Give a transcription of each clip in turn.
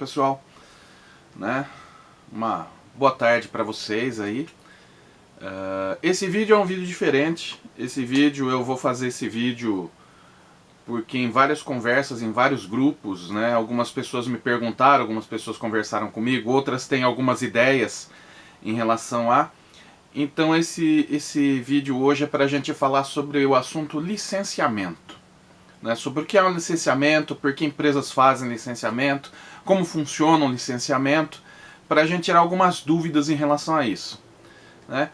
pessoal? Né? Uma boa tarde para vocês aí. Esse vídeo é um vídeo diferente. Eu vou fazer esse vídeo porque em várias conversas, em vários grupos, né, algumas pessoas me perguntaram, algumas pessoas conversaram comigo, outras têm algumas ideias em relação a... Então esse vídeo hoje é para a gente falar sobre o assunto licenciamento. Né, sobre o que é um licenciamento, por que empresas fazem licenciamento, como funciona o licenciamento, para a gente tirar algumas dúvidas em relação a isso. Né?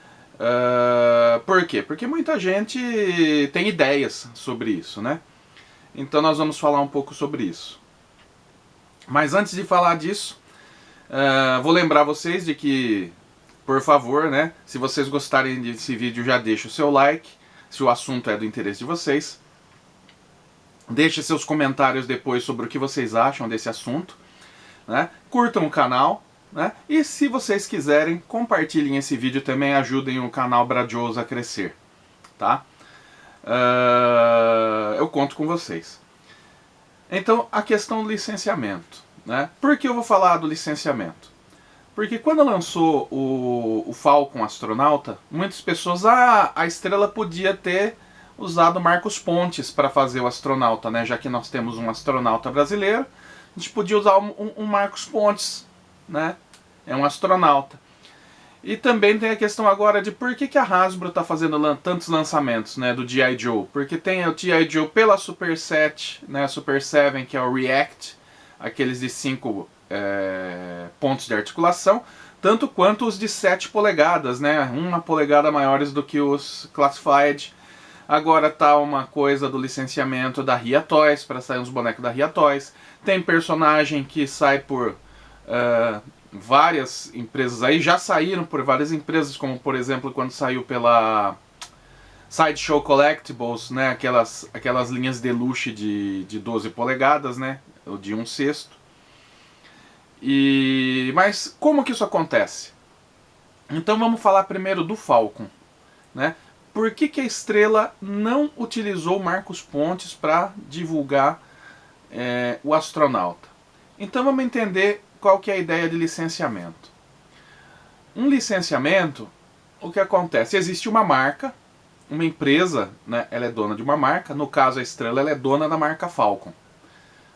Por quê? Porque muita gente tem ideias sobre isso, né? Então nós vamos falar um pouco sobre isso. Mas antes de falar disso, vou lembrar vocês de que, por favor, né, se vocês gostarem desse vídeo, já deixa o seu like, se o assunto é do interesse de vocês. Deixe seus comentários depois sobre o que vocês acham desse assunto. Né? Curtam o canal. Né? E se vocês quiserem, compartilhem esse vídeo também, ajudem o canal Bradioso a crescer. Tá? Eu conto com vocês. Então, a questão do licenciamento. Né? Por que eu vou falar do licenciamento? Porque quando lançou o Falcon Astronauta, muitas pessoas, a Estrela podia ter usado Marcos Pontes para fazer o astronauta, né? Já que nós temos um astronauta brasileiro, a gente podia usar um Marcos Pontes, né? É um astronauta. E também tem a questão agora de por que a Hasbro está fazendo tantos lançamentos, né, do G.I. Joe. Porque tem o G.I. Joe pela Super 7, né, a Super 7, que é o React, aqueles de 5 pontos de articulação, tanto quanto os de 7 polegadas, né, 1 polegada maiores do que os Classified. Agora tá uma coisa do licenciamento da Ria Toys, para sair uns bonecos da Ria Toys. Tem personagem que sai por várias empresas aí, já saíram por várias empresas, como por exemplo quando saiu pela Sideshow Collectibles, né, aquelas linhas deluxe de 12 polegadas, né, ou de 1/6. Mas como que isso acontece? Então vamos falar primeiro do Falcon. Né? Por que a Estrela não utilizou Marcos Pontes para divulgar o astronauta? Então vamos entender qual que é a ideia de licenciamento. Um licenciamento, o que acontece? Existe uma marca, uma empresa, né, ela é dona de uma marca, no caso a Estrela ela é dona da marca Falcon.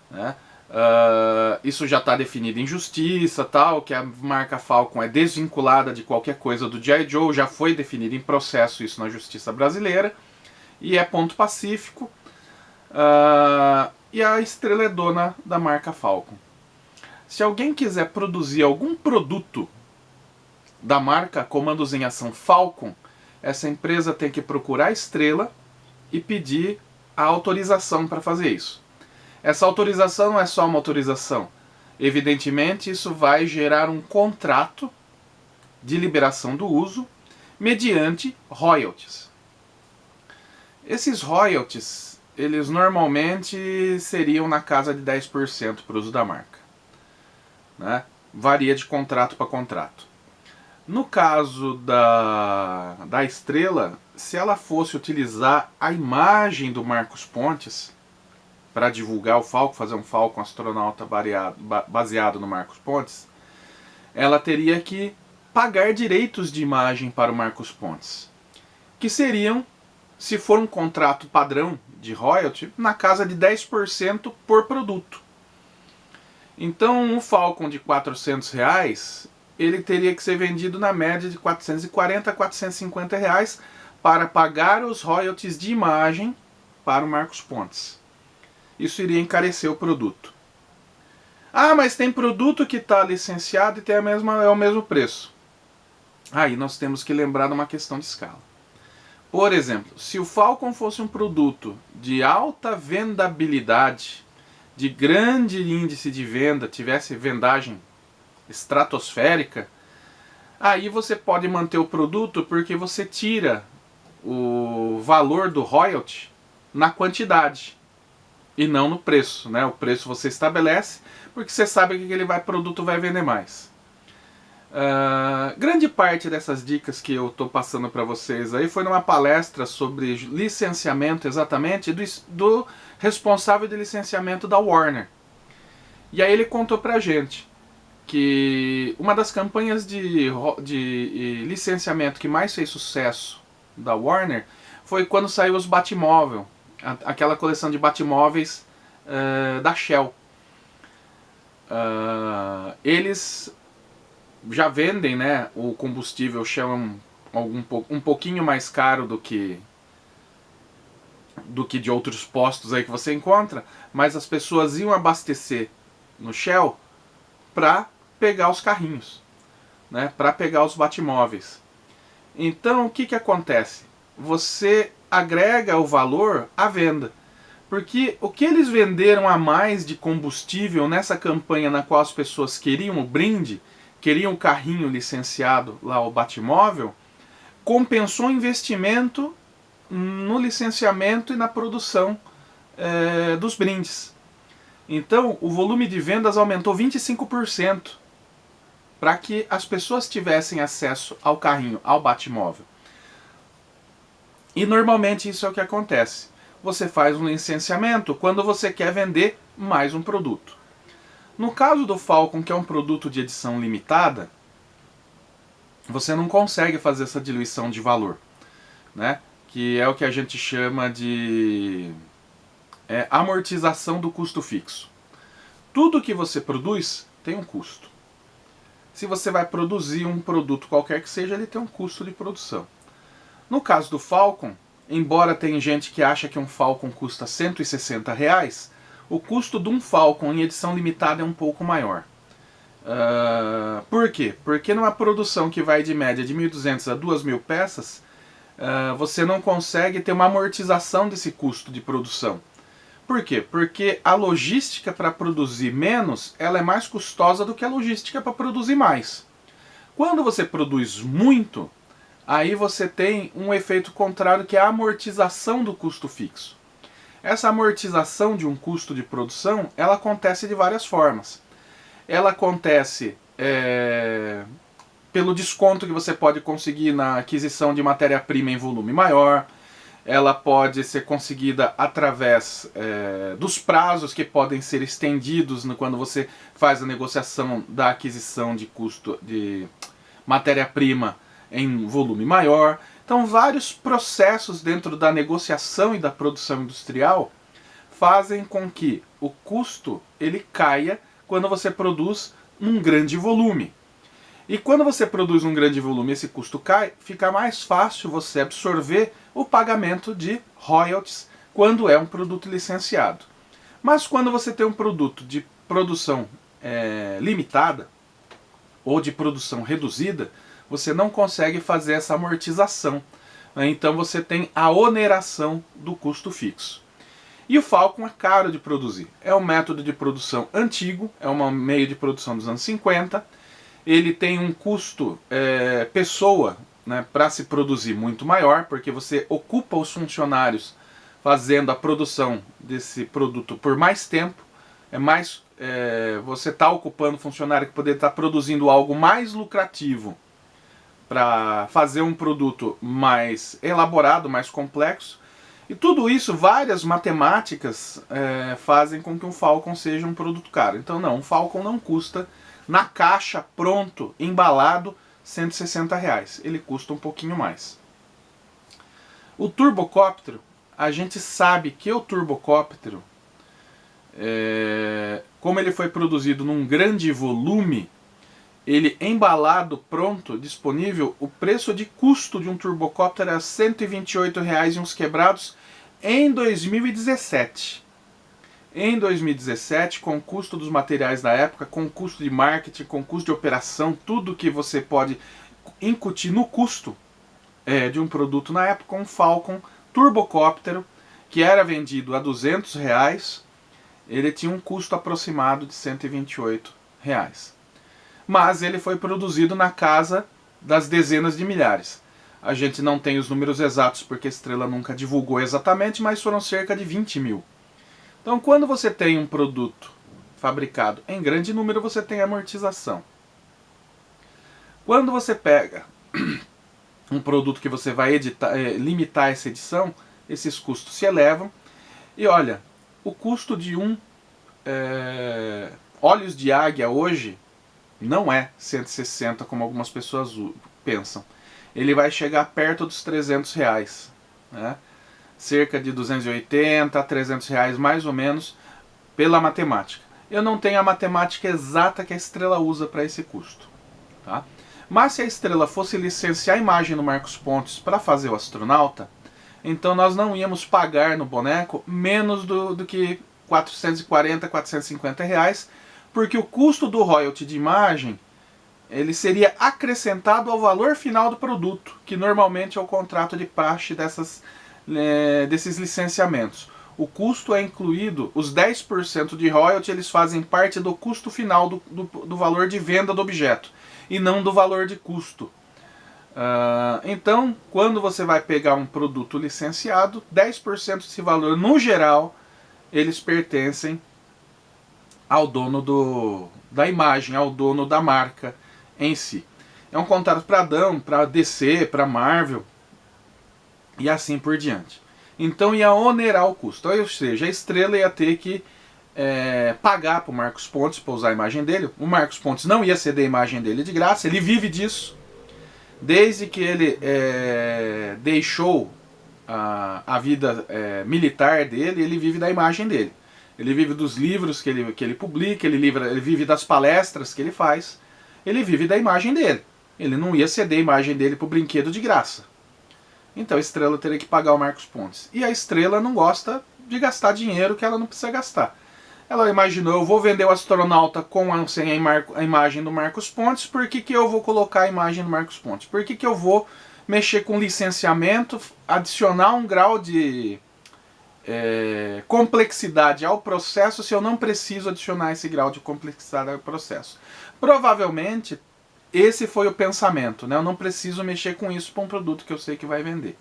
Né? Isso já está definido em justiça, tal, que a marca Falcon é desvinculada de qualquer coisa do G.I. Joe, já foi definido em processo isso na justiça brasileira, e é ponto pacífico, e a Estrela é dona da marca Falcon. Se alguém quiser produzir algum produto da marca Comandos em Ação Falcon, essa empresa tem que procurar a Estrela e pedir a autorização para fazer isso. Essa autorização não é só uma autorização. Evidentemente, isso vai gerar um contrato de liberação do uso mediante royalties. Esses royalties, eles normalmente seriam na casa de 10% para o uso da marca. Né? Varia de contrato para contrato. No caso da Estrela, se ela fosse utilizar a imagem do Marcos Pontes para divulgar o Falcon, fazer um Falcon astronauta baseado no Marcos Pontes, ela teria que pagar direitos de imagem para o Marcos Pontes, que seriam, se for um contrato padrão de royalty, na casa de 10% por produto. Então um Falcon de R$400, ele teria que ser vendido na média de R$440 a R$450 para pagar os royalties de imagem para o Marcos Pontes. Isso iria encarecer o produto. Ah, mas tem produto que está licenciado e tem é o mesmo preço. Aí nós temos que lembrar de uma questão de escala. Por exemplo, se o Falcon fosse um produto de alta vendabilidade, de grande índice de venda, tivesse vendagem estratosférica, aí você pode manter o produto porque você tira o valor do royalty na quantidade e não no preço, né? O preço você estabelece porque você sabe que aquele produto vai vender mais. Grande parte dessas dicas que eu estou passando para vocês aí foi numa palestra sobre licenciamento, exatamente do responsável de licenciamento da Warner, E aí ele contou pra gente que uma das campanhas de licenciamento que mais fez sucesso da Warner foi quando saiu os Batmóvel, aquela coleção de Batmóveis da Shell. Eles já vendem, né, o combustível Shell um pouquinho mais caro do que de outros postos aí que você encontra, mas as pessoas iam abastecer no Shell para pegar os carrinhos, né, para pegar os Batmóveis. Então o que acontece? Você agrega o valor à venda, porque o que eles venderam a mais de combustível nessa campanha na qual as pessoas queriam o brinde, queriam o carrinho licenciado lá, o Batmóvel, compensou o investimento no licenciamento e na produção dos brindes. Então o volume de vendas aumentou 25% para que as pessoas tivessem acesso ao carrinho, ao Batmóvel. E normalmente isso é o que acontece. Você faz um licenciamento quando você quer vender mais um produto. No caso do Falcon, que é um produto de edição limitada, você não consegue fazer essa diluição de valor, né? Que é o que a gente chama de amortização do custo fixo. Tudo que você produz tem um custo. Se você vai produzir um produto qualquer que seja, ele tem um custo de produção. No caso do Falcon, embora tenha gente que acha que um Falcon custa R$160, o custo de um Falcon em edição limitada é um pouco maior. Por quê? Porque numa produção que vai de média de 1.200 a 2.000 peças, você não consegue ter uma amortização desse custo de produção. Por quê? Porque a logística para produzir menos, ela é mais custosa do que a logística para produzir mais. Quando você produz muito, aí você tem um efeito contrário, que é a amortização do custo fixo. Essa amortização de um custo de produção, ela acontece de várias formas. Ela acontece pelo desconto que você pode conseguir na aquisição de matéria-prima em volume maior. Ela pode ser conseguida através dos prazos que podem ser estendidos quando você faz a negociação da aquisição de custo de matéria-prima em volume maior. Então, vários processos dentro da negociação e da produção industrial fazem com que o custo ele caia quando você produz num grande volume. E quando você produz um grande volume e esse custo cai, fica mais fácil você absorver o pagamento de royalties quando é um produto licenciado. Mas quando você tem um produto de produção limitada ou de produção reduzida, você não consegue fazer essa amortização. Então você tem a oneração do custo fixo. E o Falcon é caro de produzir. É um método de produção antigo, é um meio de produção dos anos 50. Ele tem um custo pessoa, né, para se produzir muito maior, porque você ocupa os funcionários fazendo a produção desse produto por mais tempo. Você está ocupando funcionário que poderia estar produzindo algo mais lucrativo para fazer um produto mais elaborado, mais complexo. E tudo isso, várias matemáticas fazem com que um Falcon seja um produto caro. Então não, um Falcon não custa na caixa, pronto, embalado, R$160. Ele custa um pouquinho mais. O turbocóptero, a gente sabe que o turbocóptero, como ele foi produzido num grande volume, ele embalado, pronto, disponível, o preço de custo de um turbocóptero era R$128 e uns quebrados em 2017. Em 2017, com o custo dos materiais da época, com o custo de marketing, com o custo de operação, tudo que você pode incutir no custo de um produto na época, um Falcon turbocóptero, que era vendido a R$200, ele tinha um custo aproximado de R$128. Mas ele foi produzido na casa das dezenas de milhares. A gente não tem os números exatos porque a Estrela nunca divulgou exatamente, mas foram cerca de 20 mil. Então, quando você tem um produto fabricado em grande número, você tem amortização. Quando você pega um produto que você vai limitar essa edição, esses custos se elevam. E olha, o custo de um Olhos de águia hoje não é 160 como algumas pessoas pensam. Ele vai chegar perto dos R$300, né? Cerca de 280 a R$300 mais ou menos pela matemática. Eu não tenho a matemática exata que a Estrela usa para esse custo, tá? Mas se a Estrela fosse licenciar a imagem do Marcos Pontes para fazer o astronauta, então nós não íamos pagar no boneco menos do que 440, R$450, porque o custo do royalty de imagem ele seria acrescentado ao valor final do produto, que normalmente é o contrato de praxe desses licenciamentos. O custo é incluído, os 10% de royalty eles fazem parte do custo final do valor de venda do objeto, e não do valor de custo. Então, quando você vai pegar um produto licenciado, 10% desse valor, no geral, eles pertencem ao dono da imagem, ao dono da marca em si. É um contrato para Adão, para DC, para Marvel e assim por diante. Então ia onerar o custo, ou seja, a Estrela ia ter que pagar para o Marcos Pontes para usar a imagem dele. O Marcos Pontes não ia ceder a imagem dele de graça, ele vive disso. Desde que ele deixou a vida militar dele, ele vive da imagem dele. Ele vive dos livros que ele publica, ele vive das palestras que ele faz, ele vive da imagem dele. Ele não ia ceder a imagem dele para o brinquedo de graça. Então a Estrela teria que pagar o Marcos Pontes. E a Estrela não gosta de gastar dinheiro que ela não precisa gastar. Ela imaginou, eu vou vender o astronauta sem a imagem do Marcos Pontes, por que eu vou colocar a imagem do Marcos Pontes? Por que eu vou mexer com licenciamento, adicionar um grau de complexidade ao processo se eu não preciso adicionar esse grau de complexidade ao processo? Provavelmente esse foi o pensamento, né? Eu não preciso mexer com isso para um produto que eu sei que vai vender.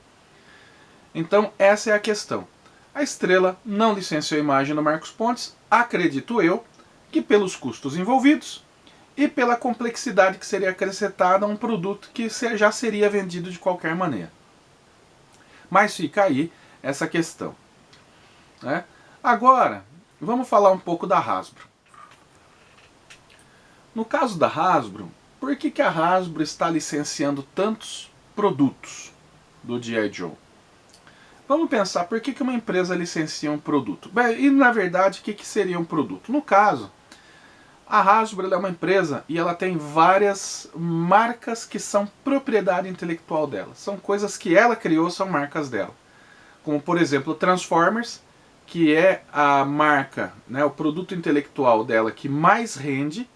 Então essa é a questão. A Estrela não licenciou a imagem do Marcos Pontes, acredito eu, que pelos custos envolvidos e pela complexidade que seria acrescentada a um produto que já seria vendido de qualquer maneira. Mas fica aí essa questão, né? Agora, vamos falar um pouco da Hasbro. No caso da Hasbro, por que a Hasbro está licenciando tantos produtos do G.I. Joe? Vamos pensar, por que uma empresa licencia um produto? Bem, e na verdade, o que seria um produto? No caso, a Hasbro é uma empresa e ela tem várias marcas que são propriedade intelectual dela. São coisas que ela criou, são marcas dela. Como, por exemplo, Transformers, que é a marca, né, o produto intelectual dela que mais rende.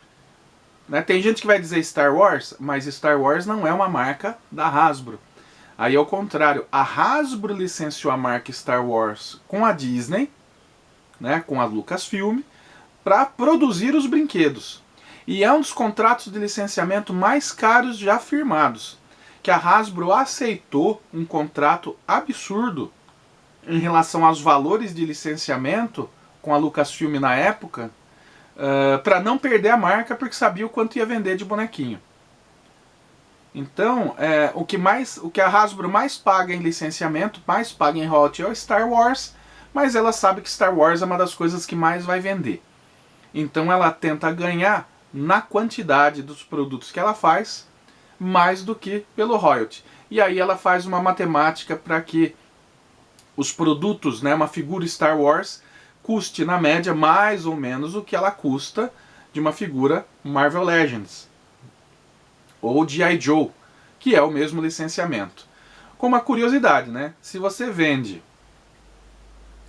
Né? Tem gente que vai dizer Star Wars, mas Star Wars não é uma marca da Hasbro. Aí ao contrário, a Hasbro licenciou a marca Star Wars com a Disney, né, com a Lucasfilm, para produzir os brinquedos. E é um dos contratos de licenciamento mais caros já firmados, que a Hasbro aceitou um contrato absurdo em relação aos valores de licenciamento com a Lucasfilm na época, para não perder a marca, porque sabia o quanto ia vender de bonequinho. Então, o que a Hasbro mais paga em licenciamento, mais paga em royalty é o Star Wars, mas ela sabe que Star Wars é uma das coisas que mais vai vender. Então ela tenta ganhar na quantidade dos produtos que ela faz, mais do que pelo royalty. E aí ela faz uma matemática para que os produtos, né, uma figura Star Wars, custe na média mais ou menos o que ela custa de uma figura Marvel Legends ou G.I. Joe, que é o mesmo licenciamento. Com uma curiosidade, né? Se você vende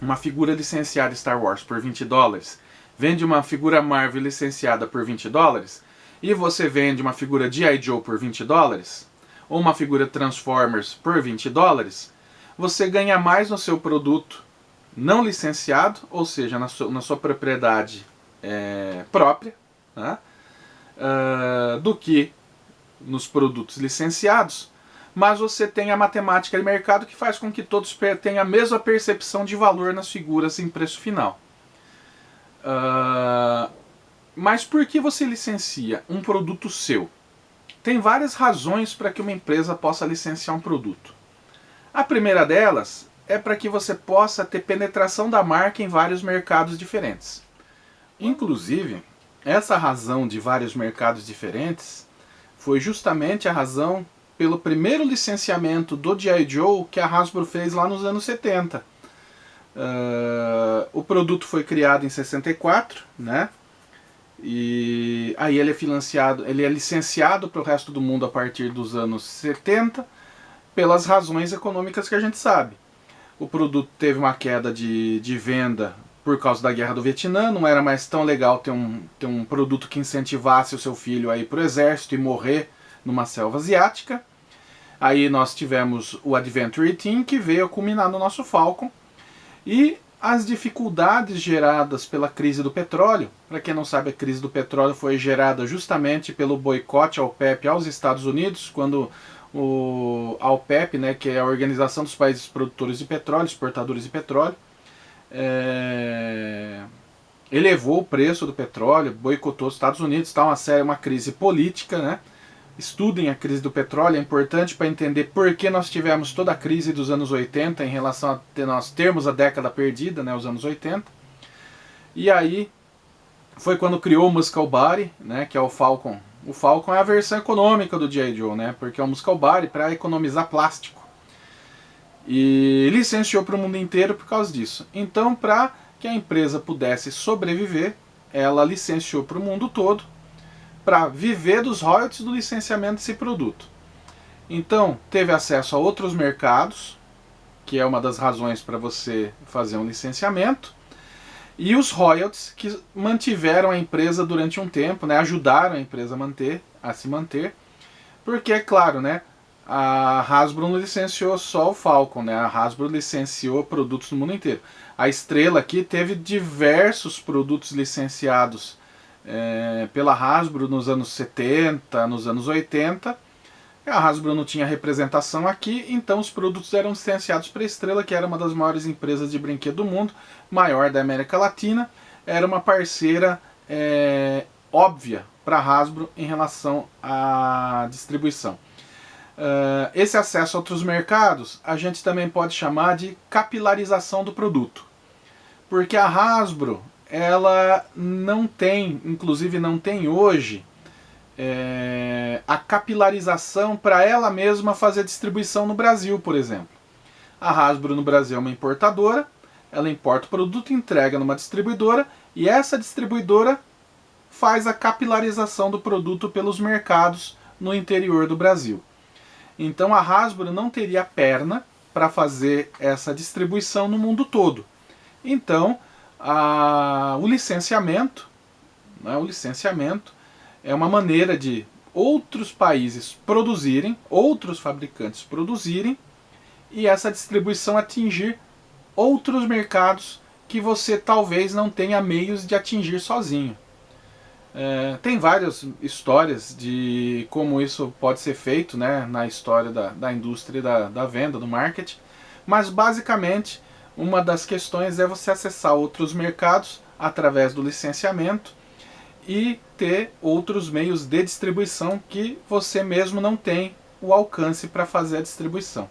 uma figura licenciada Star Wars por $20, vende uma figura Marvel licenciada por $20, e você vende uma figura G.I. Joe por $20, ou uma figura Transformers por $20, você ganha mais no seu produto não licenciado, ou seja, na sua propriedade própria, né? Do que nos produtos licenciados, mas você tem a matemática de mercado que faz com que todos tenham a mesma percepção de valor nas figuras em preço final. Mas por que você licencia um produto seu? Tem várias razões para que uma empresa possa licenciar um produto. A primeira delas é para que você possa ter penetração da marca em vários mercados diferentes. Inclusive, essa razão de vários mercados diferentes foi justamente a razão pelo primeiro licenciamento do G.I. Joe que a Hasbro fez lá nos anos 70. O produto foi criado em 64, né? E aí ele é licenciado para o resto do mundo a partir dos anos 70, pelas razões econômicas que a gente sabe. O produto teve uma queda de venda por causa da Guerra do Vietnã, não era mais tão legal ter um produto que incentivasse o seu filho a ir para o exército e morrer numa selva asiática. Aí nós tivemos o Adventure Team, que veio a culminar no nosso Falcon. E as dificuldades geradas pela crise do petróleo, para quem não sabe, a crise do petróleo foi gerada justamente pelo boicote ao OPEP aos Estados Unidos, quando a OPEP, né, que é a Organização dos Países Produtores de Petróleo, Exportadores de Petróleo, elevou o preço do petróleo, boicotou os Estados Unidos, está uma crise política, né? Estudem a crise do petróleo, é importante para entender por que nós tivemos toda a crise dos anos 80 em relação a nós termos a década perdida, né, os anos 80. E aí foi quando criou o Muscle Body, né, que é o Falcon. O Falcon é a versão econômica do G.I. Joe, né, porque é o Muscle Body para economizar plástico. E licenciou para o mundo inteiro por causa disso. Então, para que a empresa pudesse sobreviver, ela licenciou para o mundo todo, para viver dos royalties do licenciamento desse produto. Então, teve acesso a outros mercados, que é uma das razões para você fazer um licenciamento, e os royalties que mantiveram a empresa durante um tempo, né, ajudaram a empresa a se manter, porque, é claro, né, a Hasbro não licenciou só o Falcon, né, a Hasbro licenciou produtos no mundo inteiro. A Estrela aqui teve diversos produtos licenciados pela Hasbro nos anos 70, nos anos 80. A Hasbro não tinha representação aqui, então os produtos eram licenciados para a Estrela, que era uma das maiores empresas de brinquedo do mundo, maior da América Latina, era uma parceira óbvia para a Hasbro em relação à distribuição. Esse acesso a outros mercados a gente também pode chamar de capilarização do produto, porque a Hasbro ela não tem, inclusive não tem hoje, a capilarização para ela mesma fazer distribuição no Brasil, por exemplo. A Hasbro no Brasil é uma importadora, ela importa o produto, entrega numa distribuidora, e essa distribuidora faz a capilarização do produto pelos mercados no interior do Brasil. Então a Hasbro não teria perna para fazer essa distribuição no mundo todo. Então, o licenciamento, né, é uma maneira de outros países produzirem, outros fabricantes produzirem, e essa distribuição atingir outros mercados que você talvez não tenha meios de atingir sozinho. Tem várias histórias de como isso pode ser feito, né, na história da indústria da venda, do marketing, mas basicamente uma das questões é você acessar outros mercados através do licenciamento e ter outros meios de distribuição que você mesmo não tem o alcance para fazer a distribuição.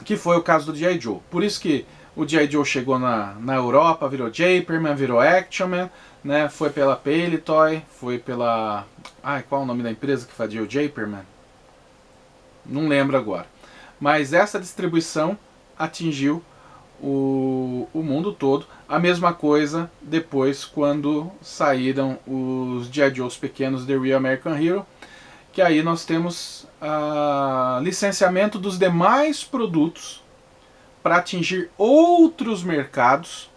Que foi o caso do G.I. Joe. Por isso que o G.I. Joe chegou na Europa, virou Japerman, virou Action Man, né? Foi pela Palitoy, foi pela... qual é o nome da empresa que fazia o Japerman? Não lembro agora. Mas essa distribuição atingiu o mundo todo. A mesma coisa depois quando saíram os G.I. Joes pequenos The Real American Hero, que aí nós temos licenciamento dos demais produtos para atingir outros mercados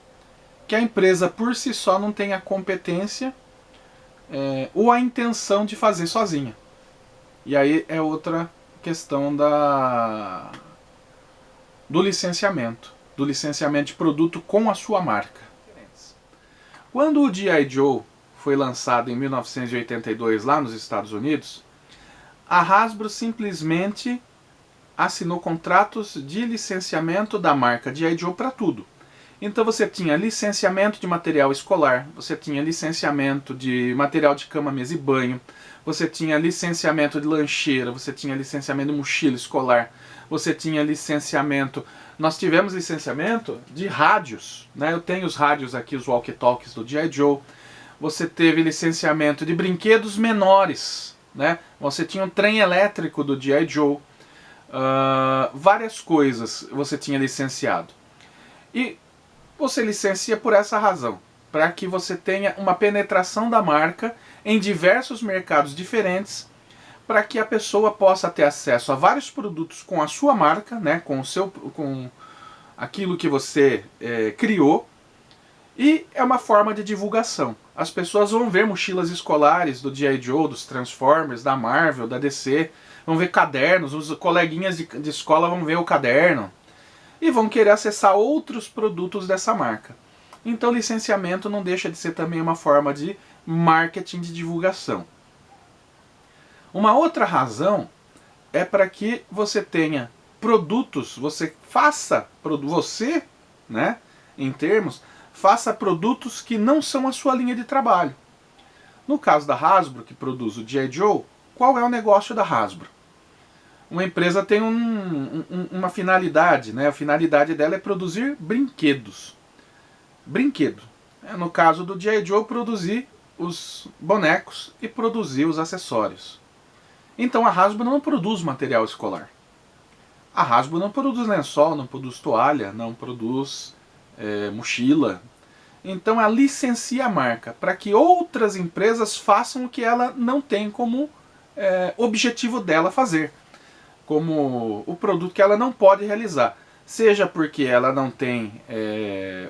que a empresa por si só não tem a competência ou a intenção de fazer sozinha. E aí é outra questão do licenciamento de produto com a sua marca. Quando o G.I. Joe foi lançado em 1982 lá nos Estados Unidos, a Hasbro simplesmente assinou contratos de licenciamento da marca G.I. Joe para tudo. Então você tinha licenciamento de material escolar, você tinha licenciamento de material de cama, mesa e banho, você tinha licenciamento de lancheira, você tinha licenciamento de mochila escolar, você tinha licenciamento... Nós tivemos licenciamento de rádios, né? Eu tenho os rádios aqui, os walkie-talkies do G.I. Joe. Você teve licenciamento de brinquedos menores, né? Você tinha um trem elétrico do G.I. Joe. Várias coisas você tinha licenciado. E você licencia por essa razão, para que você tenha uma penetração da marca em diversos mercados diferentes, para que a pessoa possa ter acesso a vários produtos com a sua marca, né, com aquilo que você criou, e é uma forma de divulgação. As pessoas vão ver mochilas escolares do G.I. Joe, dos Transformers, da Marvel, da DC, vão ver cadernos, os coleguinhas de escola vão ver o caderno, e vão querer acessar outros produtos dessa marca. Então licenciamento não deixa de ser também uma forma de marketing de divulgação. Uma outra razão é para que você tenha produtos, você, né, em termos, faça produtos que não são a sua linha de trabalho. No caso da Hasbro, que produz o G.I. Joe, qual é o negócio da Hasbro? Uma empresa tem uma finalidade, né? A finalidade dela é produzir brinquedos. Brinquedo. No caso do G.I. Joe, produzir os bonecos e produzir os acessórios. Então a Hasbro não produz material escolar. A Hasbro não produz lençol, não produz toalha, não produz mochila. Então ela licencia a marca para que outras empresas façam o que ela não tem como objetivo dela fazer. Como o produto que ela não pode realizar. Seja porque ela não tem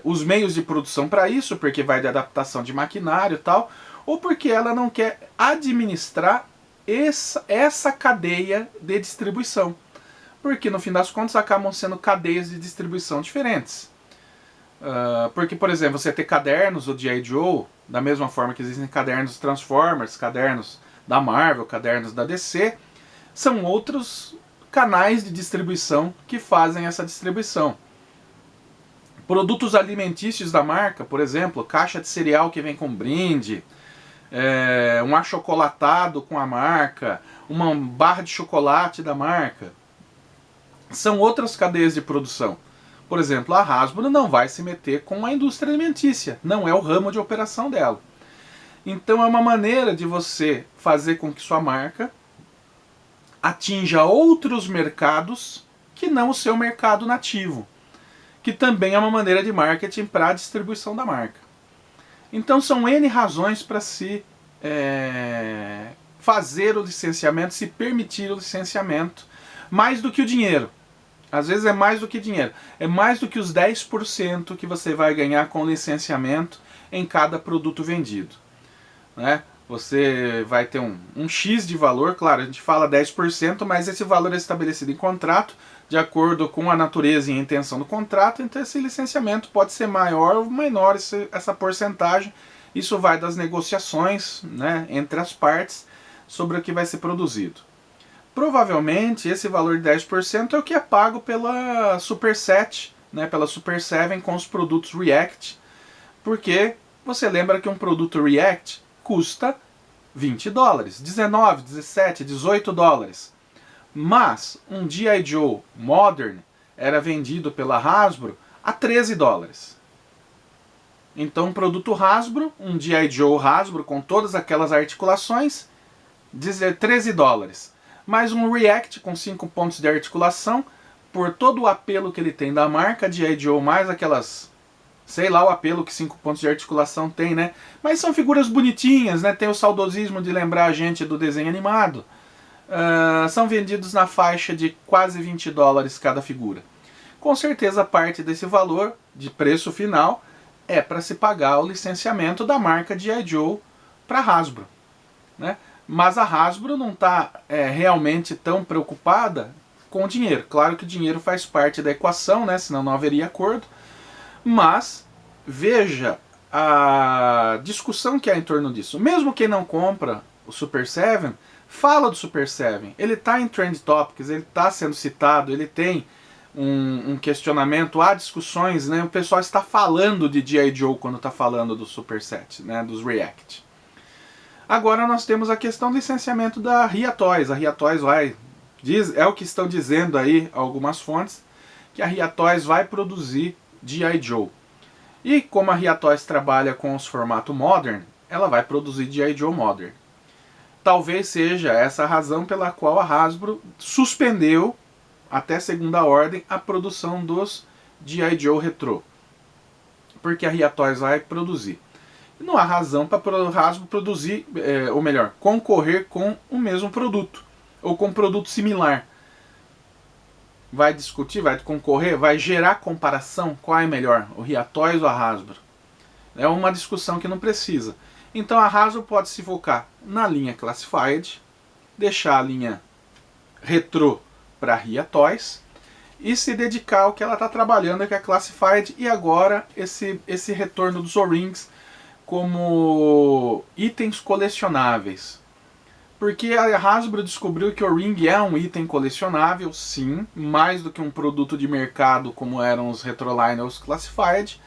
os meios de produção para isso, porque vai de adaptação de maquinário e tal, ou porque ela não quer administrar essa cadeia de distribuição. Porque no fim das contas acabam sendo cadeias de distribuição diferentes. Porque, por exemplo, você ter cadernos do G.I. Joe, da mesma forma que existem cadernos Transformers, cadernos da Marvel, cadernos da DC, são outros canais de distribuição que fazem essa distribuição. Produtos alimentícios da marca, por exemplo, caixa de cereal que vem com brinde, um achocolatado com a marca, uma barra de chocolate da marca, são outras cadeias de produção. Por exemplo, a Hasbro não vai se meter com a indústria alimentícia, não é o ramo de operação dela. Então é uma maneira de você fazer com que sua marca atinja outros mercados que não o seu mercado nativo, que também é uma maneira de marketing para a distribuição da marca. Então são N razões para se fazer o licenciamento, se permitir o licenciamento, mais do que o dinheiro. Às vezes é mais do que dinheiro, é mais do que os 10% que você vai ganhar com o licenciamento em cada produto vendido, né? Você vai ter um X de valor, claro, a gente fala 10%, mas esse valor é estabelecido em contrato, de acordo com a natureza e a intenção do contrato, então esse licenciamento pode ser maior ou menor, essa porcentagem. Isso vai das negociações, né, entre as partes sobre o que vai ser produzido. Provavelmente esse valor de 10% é o que é pago pela Superset, né, pela Super 7 com os produtos React, porque você lembra que um produto React custa $20, 19, 17, 18 dólares. Mas um G.I. Joe Modern era vendido pela Hasbro a 13 dólares. Então um produto Hasbro, um G.I. Joe Hasbro com todas aquelas articulações, 13 dólares. Mais um React com 5 pontos de articulação, por todo o apelo que ele tem da marca G.I. Joe, mais aquelas... sei lá o apelo que 5 pontos de articulação tem, né? Mas são figuras bonitinhas, né? Tem o saudosismo de lembrar a gente do desenho animado. São vendidos na faixa de quase 20 dólares cada figura. Com certeza parte desse valor de preço final é para se pagar o licenciamento da marca G.I. Joe para a Hasbro, né? Mas a Hasbro não está realmente tão preocupada com o dinheiro. Claro que o dinheiro faz parte da equação, né? Senão não haveria acordo. Mas veja a discussão que há em torno disso. Mesmo quem não compra o Super 7, fala do Super 7. Ele está em Trend Topics, ele está sendo citado, ele tem um questionamento, há discussões, né? O pessoal está falando de G.I. Joe quando está falando do Super 7, né? Dos React. Agora nós temos a questão do licenciamento da Ria Toys. A Ria Toys é o que estão dizendo aí algumas fontes, que a Ria Toys vai produzir G.I. Joe. E como a Ria Toys trabalha com os formatos modern, ela vai produzir G.I. Joe modern. Talvez seja essa a razão pela qual a Hasbro suspendeu, até segunda ordem, a produção dos G.I. Joe Retro. Porque a Ria Toys vai produzir. Não há razão para a Hasbro produzir, ou melhor, concorrer com o mesmo produto, ou com um produto similar. Vai discutir, vai concorrer, vai gerar comparação, qual é melhor, o Ria Toys ou a Hasbro? É uma discussão que não precisa. Então a Hasbro pode se focar na linha Classified, deixar a linha Retro para a Ria Toys, e se dedicar ao que ela está trabalhando, que é a Classified, e agora esse retorno dos O-Rings como itens colecionáveis. Porque a Hasbro descobriu que o ring é um item colecionável, sim, mais do que um produto de mercado como eram os Retroline ou os Classified,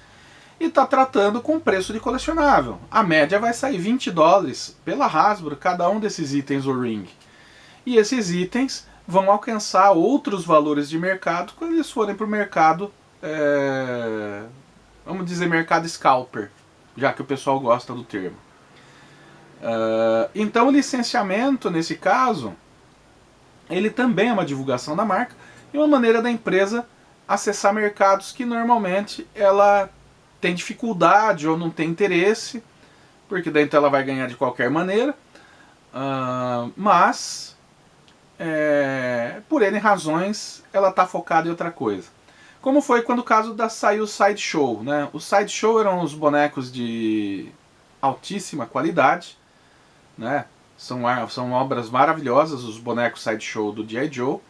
e está tratando com preço de colecionável. A média vai sair $20 pela Hasbro, cada um desses itens o ring. E esses itens vão alcançar outros valores de mercado quando eles forem para o mercado, vamos dizer, mercado scalper, já que o pessoal gosta do termo. Então o licenciamento, nesse caso, ele também é uma divulgação da marca e uma maneira da empresa acessar mercados que normalmente ela tem dificuldade ou não tem interesse, porque daí então ela vai ganhar de qualquer maneira, mas por N razões ela está focada em outra coisa. Como foi quando o caso saiu o Sideshow, né? O Sideshow eram os bonecos de altíssima qualidade, né? São obras maravilhosas, os bonecos Sideshow do G.I. Joe.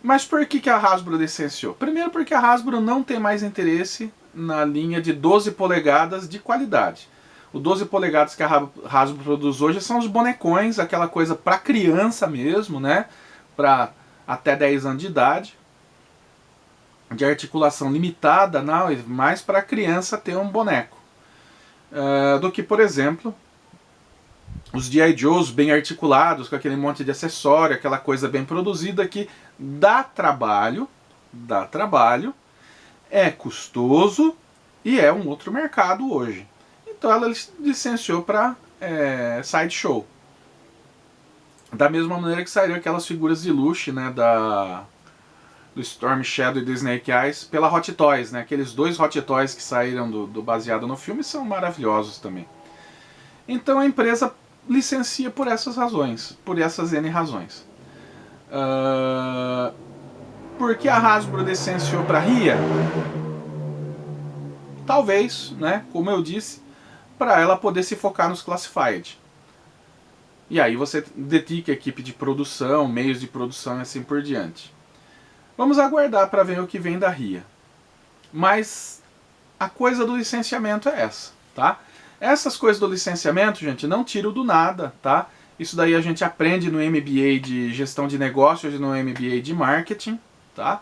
Mas por que a Hasbro licenciou? Primeiro porque a Hasbro não tem mais interesse na linha de 12 polegadas de qualidade. O 12 polegadas que a Hasbro produz hoje são os bonecões, aquela coisa para criança mesmo, né? Para até 10 anos de idade. De articulação limitada, não, mais para a criança ter um boneco. Do que, por exemplo, os G.I. Joes bem articulados, com aquele monte de acessório, aquela coisa bem produzida que dá trabalho, é custoso e é um outro mercado hoje. Então ela licenciou para Sideshow. Da mesma maneira que saíram aquelas figuras de luxo, né, do Storm Shadow e do Snake Eyes pela Hot Toys, né? Aqueles dois Hot Toys que saíram do baseado no filme são maravilhosos também. Então a empresa licencia por essas razões, por essas N razões. Por que a Hasbro licenciou para Ria? Talvez, né, como eu disse, para ela poder se focar nos Classified. E aí você dedica a equipe de produção, meios de produção e assim por diante. Vamos aguardar para ver o que vem da Ria. Mas a coisa do licenciamento é essa, tá? Essas coisas do licenciamento, gente, não tiro do nada, tá? Isso daí a gente aprende no MBA de gestão de negócios e no MBA de marketing, tá?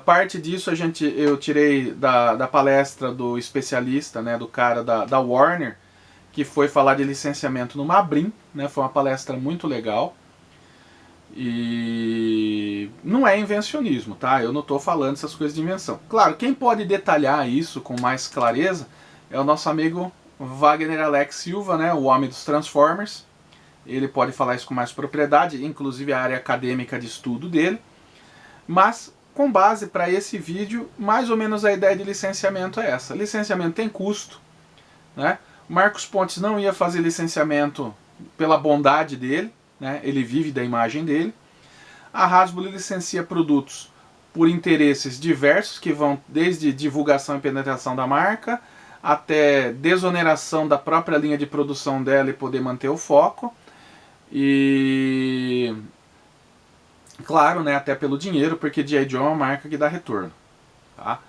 Parte disso eu tirei da palestra do especialista, né, do cara da Warner, que foi falar de licenciamento no Mabrim, né? Foi uma palestra muito legal. E não é invencionismo, tá? Eu não estou falando essas coisas de invenção. Claro, quem pode detalhar isso com mais clareza é o nosso amigo Wagner Alex Silva, né? O homem dos Transformers. Ele pode falar isso com mais propriedade, inclusive a área acadêmica de estudo dele. Mas, com base para esse vídeo, mais ou menos a ideia de licenciamento é essa. Licenciamento tem custo, né? O Marcos Pontes não ia fazer licenciamento pela bondade dele, né? Ele vive da imagem dele. A Hasbro licencia produtos por interesses diversos, que vão desde divulgação e penetração da marca, até desoneração da própria linha de produção dela e poder manter o foco. E claro, né, até pelo dinheiro, porque G.I. Joe é uma marca que dá retorno, tá?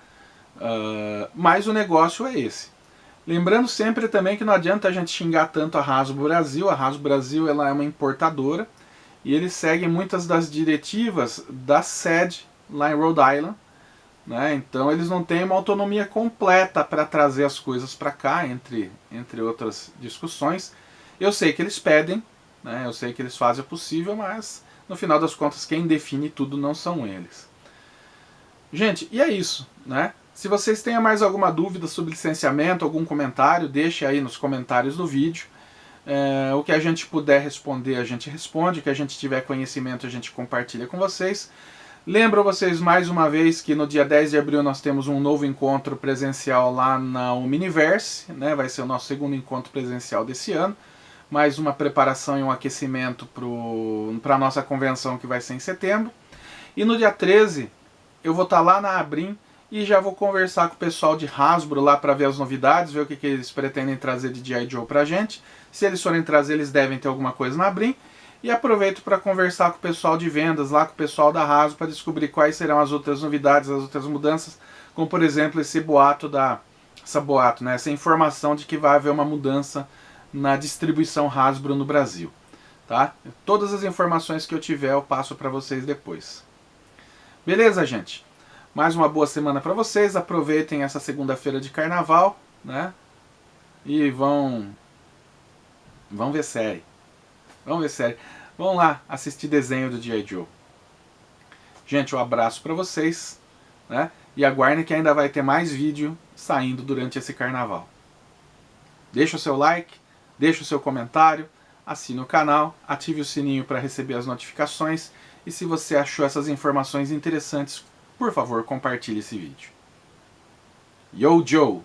Mas o negócio é esse. Lembrando sempre também que não adianta a gente xingar tanto a Hasbro Brasil. A Hasbro Brasil ela é uma importadora e eles seguem muitas das diretivas da sede lá em Rhode Island, né? Então eles não têm uma autonomia completa para trazer as coisas para cá, entre outras discussões. Eu sei que eles pedem, né? Eu sei que eles fazem o possível, mas no final das contas quem define tudo não são eles. Gente, e é isso, né? Se vocês têm mais alguma dúvida sobre licenciamento, algum comentário, deixe aí nos comentários do vídeo. O que a gente puder responder, a gente responde. O que a gente tiver conhecimento, a gente compartilha com vocês. Lembro vocês mais uma vez que no dia 10 de abril nós temos um novo encontro presencial lá na Omniverse, né? Vai ser o nosso segundo encontro presencial desse ano. Mais uma preparação e um aquecimento para a nossa convenção que vai ser em setembro. E no dia 13 eu vou estar lá na Abrim e já vou conversar com o pessoal de Hasbro lá para ver as novidades, ver o que eles pretendem trazer de G.I. Joe pra gente. Se eles forem trazer, eles devem ter alguma coisa na Abrim. E aproveito para conversar com o pessoal de vendas, lá com o pessoal da Hasbro, para descobrir quais serão as outras novidades, as outras mudanças, como por exemplo esse boato essa informação de que vai haver uma mudança na distribuição Hasbro no Brasil. Tá? Todas as informações que eu tiver eu passo para vocês depois. Beleza, gente? Mais uma boa semana para vocês. Aproveitem essa segunda-feira de carnaval, né? E vão ver série. Vamos ver série. Vamos lá assistir desenho do G.I. Joe. Gente, um abraço para vocês, né? E aguardem que ainda vai ter mais vídeo saindo durante esse carnaval. Deixa o seu like, deixa o seu comentário, assine o canal, ative o sininho para receber as notificações e se você achou essas informações interessantes, por favor, compartilhe esse vídeo. Yo, Joe!